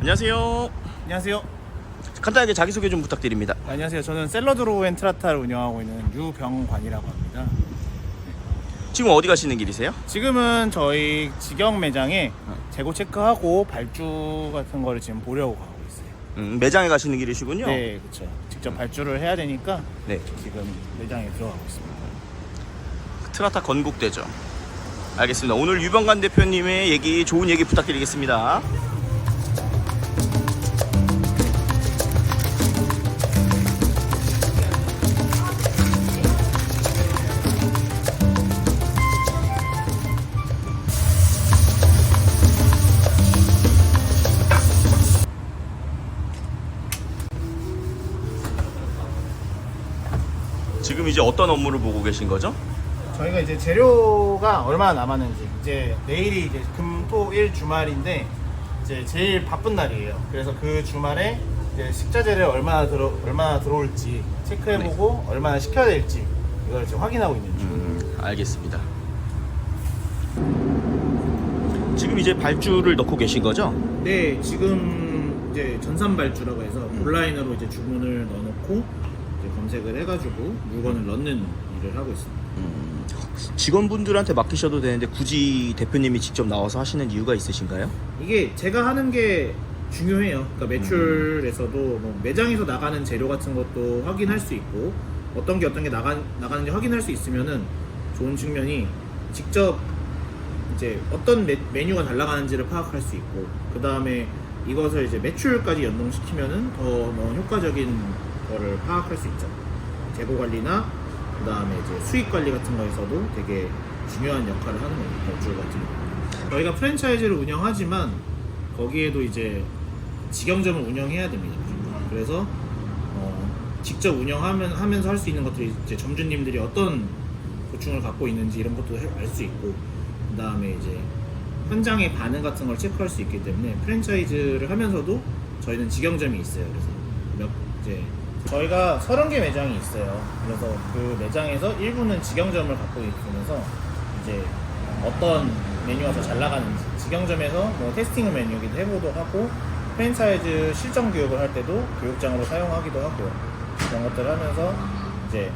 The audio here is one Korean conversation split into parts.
안녕하세요. 안녕하세요. 간단하게 자기소개 좀 부탁드립니다. 안녕하세요. 저는 샐러드로 앤 트라타를 운영하고 있는 유병관이라고 합니다. 지금 어디 가시는 길이세요? 지금은 저희 직영 매장에 재고 체크하고 발주 같은 거를 지금 보려고 가고 있어요. 매장에 가시는 길이시군요. 네, 그렇죠. 직접 발주를 해야 되니까 네. 지금 매장에 들어가고 있습니다. 트라타 건국대죠. 알겠습니다. 오늘 유병관 대표님의 얘기, 좋은 얘기 부탁드리겠습니다. 지금 이제 어떤 업무를 보고 계신 거죠? 저희가 이제 재료가 얼마나 남았는지, 이제 내일이 이제 금, 토, 일 주말인데 이제 제일 바쁜 날이에요. 그래서 그 주말에 이제 식자재를 얼마나 들어올지 체크해보고 얼마나 시켜야 될지 이걸 지금 확인하고 있는 중. 알겠습니다. 지금 이제 발주를 넣고 계신 거죠? 네, 지금 이제 전산 발주라고 해서 온라인으로 이제 주문을 넣어놓고 이제 검색을 해가지고 물건을 넣는 일을 하고 있습니다. 직원분들한테 맡기셔도 되는데 굳이 대표님이 직접 나와서 하시는 이유가 있으신가요? 이게 제가 하는 게 중요해요. 그러니까 매출에서도 뭐 매장에서 나가는 재료 같은 것도 확인할 수 있고 어떤 게 나가는지 확인할 수 있으면은 좋은 측면이 직접 이제 어떤 메뉴가 잘 나가는지를 파악할 수 있고, 그 다음에 이것을 이제 매출까지 연동시키면은 더 효과적인 거를 파악할 수 있죠. 재고 관리나 그 다음에 이제 수익 관리 같은 거에서도 되게 중요한 역할을 하는 겁니다. 발주 같은 경우. 저희가 프랜차이즈를 운영하지만 거기에도 이제 직영점을 운영해야 됩니다. 그래서 직접 운영하면서 할 수 있는 것들이 이제 점주님들이 어떤 고충을 갖고 있는지 이런 것도 알 수 있고, 그 다음에 이제 현장의 반응 같은 걸 체크할 수 있기 때문에 프랜차이즈를 하면서도 저희는 직영점이 있어요. 그래서 이제 저희가 30개 매장이 있어요. 그래서 그 매장에서 일부는 직영점을 갖고 있으면서 이제 어떤 메뉴가 더 잘 나가는지 직영점에서 뭐 테스팅 메뉴기도 해보도 하고, 프랜차이즈 실전 교육을 할 때도 교육장으로 사용하기도 하고요. 그런 것들을 하면서 이제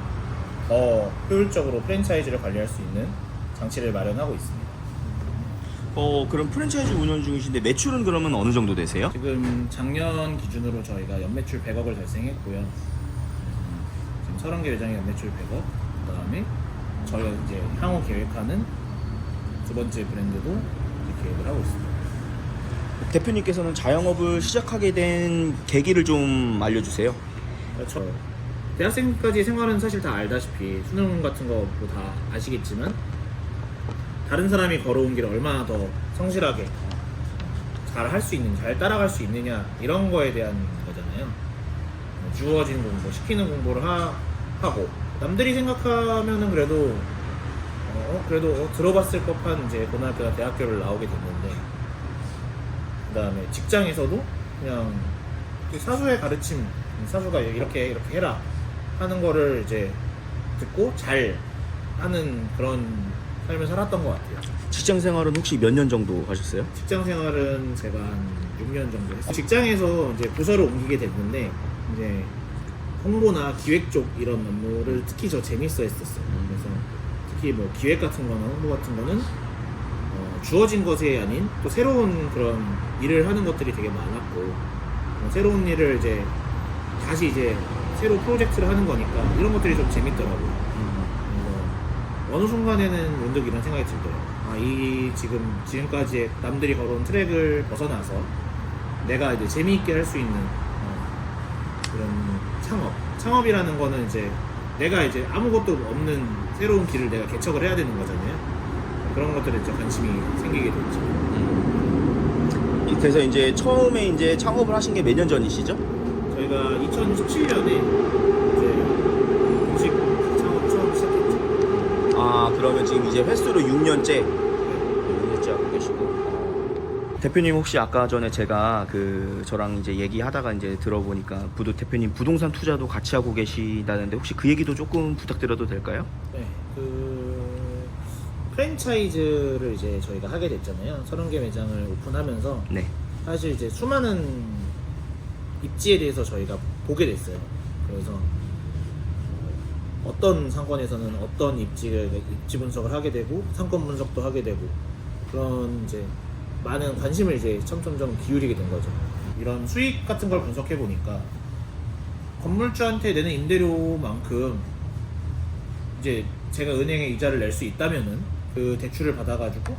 더 효율적으로 프랜차이즈를 관리할 수 있는 장치를 마련하고 있습니다. 그럼 프랜차이즈 운영 중이신데 매출은 그러면 어느 정도 되세요? 지금 작년 기준으로 저희가 연매출 100억을 달성했고요. 지금 30개 매장의 연매출 100억, 그 다음에 저희가 이제 향후 계획하는 두 번째 브랜드도 이제 계획을 하고 있습니다. 대표님께서는 자영업을 시작하게 된 계기를 좀 알려주세요. 그렇죠. 대학생까지 생활은 사실 다 알다시피 수능 같은 거 뭐 다 아시겠지만 다른 사람이 걸어온 길을 얼마나 더 성실하게 잘 할 수 있는지, 잘 따라갈 수 있느냐, 이런 거에 대한 거잖아요. 주어진 공부, 시키는 공부를 하고 남들이 생각하면은 그래도 들어봤을 법한 이제 고등학교나 대학교를 나오게 됐는데, 그 다음에 직장에서도 그냥 사수의 가르침, 사수가 이렇게 해라 하는 거를 이제 듣고 잘 하는 그런 삶을 살았던 것 같아요. 직장 생활은 혹시 몇 년 정도 하셨어요? 직장 생활은 제가 한 6년 정도 했어요. 직장에서 이제 부서를 옮기게 됐는데 이제 홍보나 기획 쪽 이런 업무를 특히 저 재밌어 했었어요. 그래서 특히 뭐 기획 같은 거나 홍보 같은 거는 주어진 것이 아닌 또 새로운 그런 일을 하는 것들이 되게 많았고, 새로운 일을 이제 다시 이제 새로 프로젝트를 하는 거니까 이런 것들이 좀 재밌더라고요. 어느 순간에는 문득 이런 생각이 들더라고요. 지금까지 남들이 걸어온 트랙을 벗어나서 내가 이제 재미있게 할 수 있는 그런 창업이라는 거는 이제 내가 이제 아무것도 없는 새로운 길을 내가 개척을 해야 되는 거잖아요. 그런 것들에 이제 관심이 생기게 됐죠. 그래서 이제 처음에 이제 창업을 하신 게 몇 년 전이시죠? 저희가 2017년에 이제 음식 창업 처음 시작했죠. 그러면 지금 이제 횟수로 6년째 하고 계시고. 대표님 혹시 아까 전에 제가 저랑 이제 얘기하다가 이제 들어보니까 대표님 부동산 투자도 같이 하고 계시다는데 혹시 그 얘기도 조금 부탁드려도 될까요? 네, 프랜차이즈를 이제 저희가 하게 됐잖아요. 30개 매장을 오픈하면서 네. 사실 이제 수많은 입지에 대해서 저희가 보게 됐어요. 그래서 어떤 상권에서는 어떤 입지 분석을 하게 되고 상권 분석도 하게 되고 그런 이제 많은 관심을 이제 점점점 기울이게 된 거죠. 이런 수익 같은 걸 분석해 보니까 건물주한테 내는 임대료만큼 이제 제가 은행에 이자를 낼 수 있다면은 그 대출을 받아가지고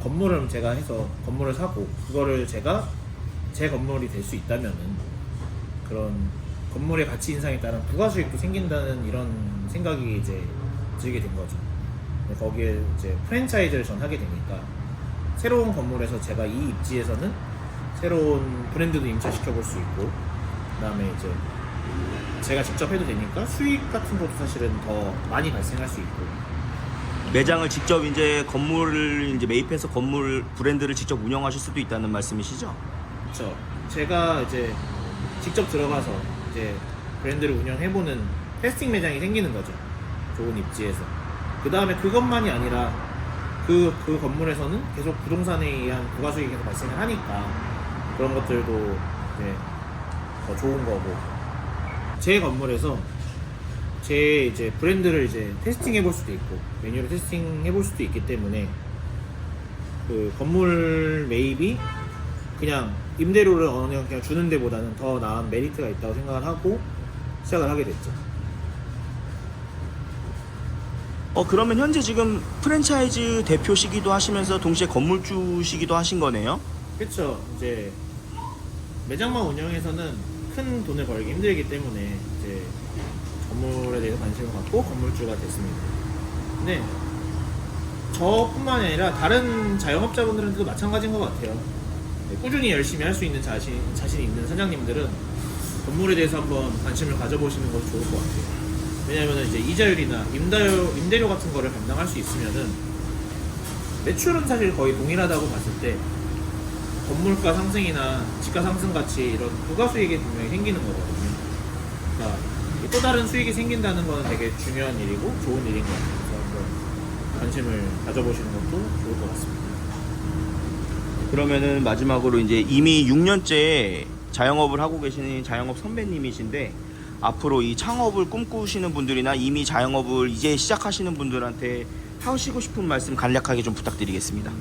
건물을 제가 해서 건물을 사고 그거를 제가 제 건물이 될 수 있다면은 그런 건물의 가치 인상에 따른 부가 수익도 생긴다는 이런 생각이 이제 들게 된 거죠. 거기에 이제 프랜차이즈를 전 하게 되니까 새로운 건물에서 제가 이 입지에서는 새로운 브랜드도 임차시켜 볼 수 있고 그다음에 이제 제가 직접 해도 되니까 수익 같은 것도 사실은 더 많이 발생할 수 있고 매장을 직접 이제 건물을 이제 매입해서 건물 브랜드를 직접 운영하실 수도 있다는 말씀이시죠? 그렇죠. 제가 이제 직접 들어가서 이제 브랜드를 운영해보는 테스팅 매장이 생기는 거죠. 좋은 입지에서. 그 다음에 그것만이 아니라 그 건물에서는 계속 부동산에 의한 부가수익이 계속 발생을 하니까 그런 것들도 이제 더 좋은 거고 제 건물에서 제 이제 브랜드를 이제 테스팅 해볼 수도 있고 메뉴를 테스팅 해볼 수도 있기 때문에 그 건물 매입이 그냥 임대료를 어느 정도 그냥 주는 데보다는 더 나은 메리트가 있다고 생각을 하고 시작을 하게 됐죠. 그러면 현재 지금 프랜차이즈 대표시기도 하시면서 동시에 건물주시기도 하신 거네요? 그렇죠. 이제 매장만 운영해서는 큰 돈을 벌기 힘들기 때문에 이제 건물에 대해서 관심을 갖고 건물주가 됐습니다. 근데 저뿐만 아니라 다른 자영업자분들한테도 마찬가지인 것 같아요. 꾸준히 열심히 할 수 있는 자신이 있는 사장님들은 건물에 대해서 한번 관심을 가져보시는 것이 좋을 것 같아요. 왜냐하면 이제 이자율이나 임대료 같은 거를 감당할 수 있으면은 매출은 사실 거의 동일하다고 봤을 때 건물가 상승이나 집가 상승 같이 이런 부가 수익이 분명히 생기는 거거든요. 그러니까 또 다른 수익이 생긴다는 건 되게 중요한 일이고 좋은 일인 것 같아요. 그래서 한번 관심을 가져보시는 것도 좋을 것 같습니다. 그러면은 마지막으로 이제 이미 6년째 자영업을 하고 계시는 자영업 선배님이신데 앞으로 이 창업을 꿈꾸시는 분들이나 이미 자영업을 이제 시작하시는 분들한테 하시고 싶은 말씀 간략하게 좀 부탁드리겠습니다.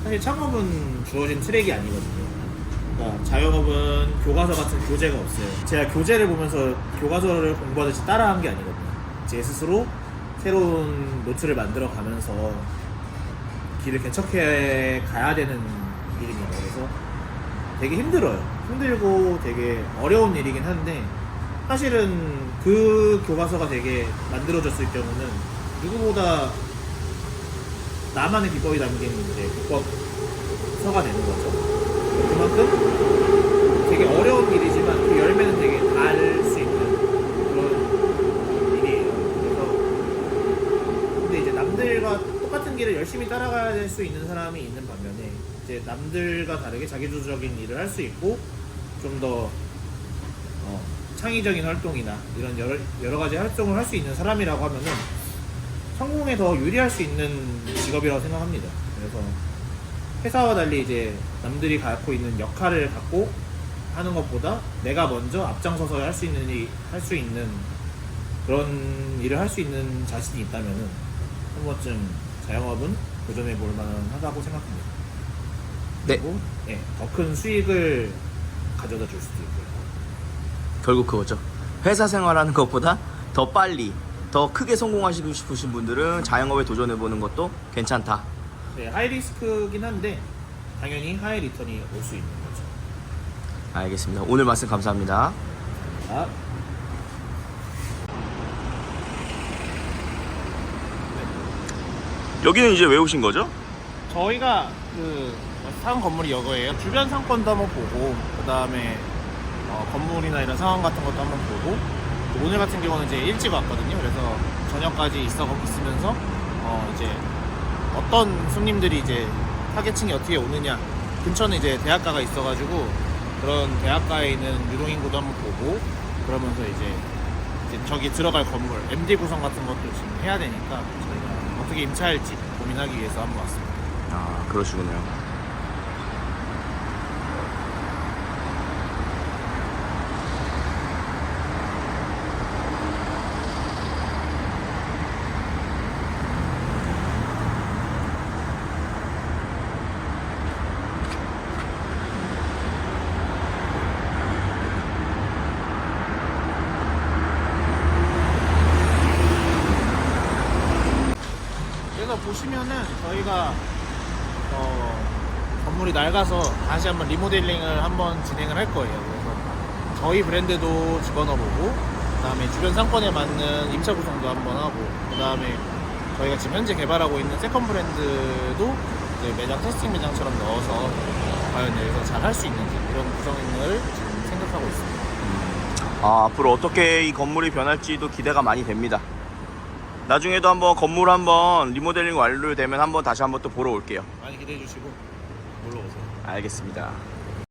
사실 창업은 주어진 트랙이 아니거든요. 그러니까 자영업은 교과서 같은 교재가 없어요. 제가 교재를 보면서 교과서를 공부하듯이 따라한 게 아니거든요. 제 스스로 새로운 노트를 만들어 가면서 길을 개척해 가야 되는 일입니다. 그래서 되게 힘들어요. 힘들고 되게 어려운 일이긴 한데 사실은 그 교과서가 되게 만들어졌을 경우는 누구보다 나만의 비법이 담긴 이제 비법서가 되는 거죠. 그만큼 되게 어려운 일이지만 그 열매는 되게 달 수 있는 그런 일이에요. 그래서 근데 이제 남들과 똑같은 길을 열심히 따라가야 될 수 있는 사람이 있는 반면에 이제 남들과 다르게 자기주도적인 일을 할 수 있고 좀 더 창의적인 활동이나 이런 여러 가지 활동을 할 수 있는 사람이라고 하면은 성공에 더 유리할 수 있는 직업이라고 생각합니다. 그래서 회사와 달리 이제 남들이 갖고 있는 역할을 갖고 하는 것보다 내가 먼저 앞장서서 할 수 있는 그런 일을 할 수 있는 자신이 있다면은 한 번쯤 자영업은 도전해 볼 만하다고 생각합니다. 네. 그리고 더 큰 수익을 가져다 줄 수도 있고요. 결국 그거죠. 회사 생활하는 것보다 더 빨리 더 크게 성공하시고 싶으신 분들은 자영업에 도전해보는 것도 괜찮다. 네, 하이 리스크긴 한데 당연히 하이 리턴이 올 수 있는 거죠. 알겠습니다. 오늘 말씀 감사합니다. 자, 여기는 이제 왜 오신 거죠? 저희가 그 산 건물이 이거예요. 주변 상권도 한번 보고 그 다음에 건물이나 이런 상황 같은 것도 한번 보고 오늘 같은 경우는 이제 일찍 왔거든요. 그래서 저녁까지 있으면서 이제 어떤 손님들이 이제 타겟층이 어떻게 오느냐 근처는 이제 대학가가 있어가지고 그런 대학가에 있는 유동인구도 한번 보고 그러면서 이제 저기 들어갈 건물 MD 구성 같은 것도 지금 해야 되니까 저희가 어떻게 임차할지 고민하기 위해서 한번 왔습니다. 아, 그러시군요. 오시면은 저희가 건물이 낡아서 다시 한번 리모델링을 한번 진행을 할 거예요. 그래서 저희 브랜드도 집어넣어보고, 그다음에 주변 상권에 맞는 임차 구성도 한번 하고, 그다음에 저희가 지금 현재 개발하고 있는 세컨 브랜드도 이제 매장 테스팅 매장처럼 넣어서 과연 여기서 잘 할 수 있는지 이런 구성을 지금 생각하고 있습니다. 앞으로 어떻게 이 건물이 변할지도 기대가 많이 됩니다. 나중에도 한번 건물 한번 리모델링 완료되면 한번 다시 한번 또 보러 올게요. 많이 기대해 주시고 놀러 오세요. 알겠습니다.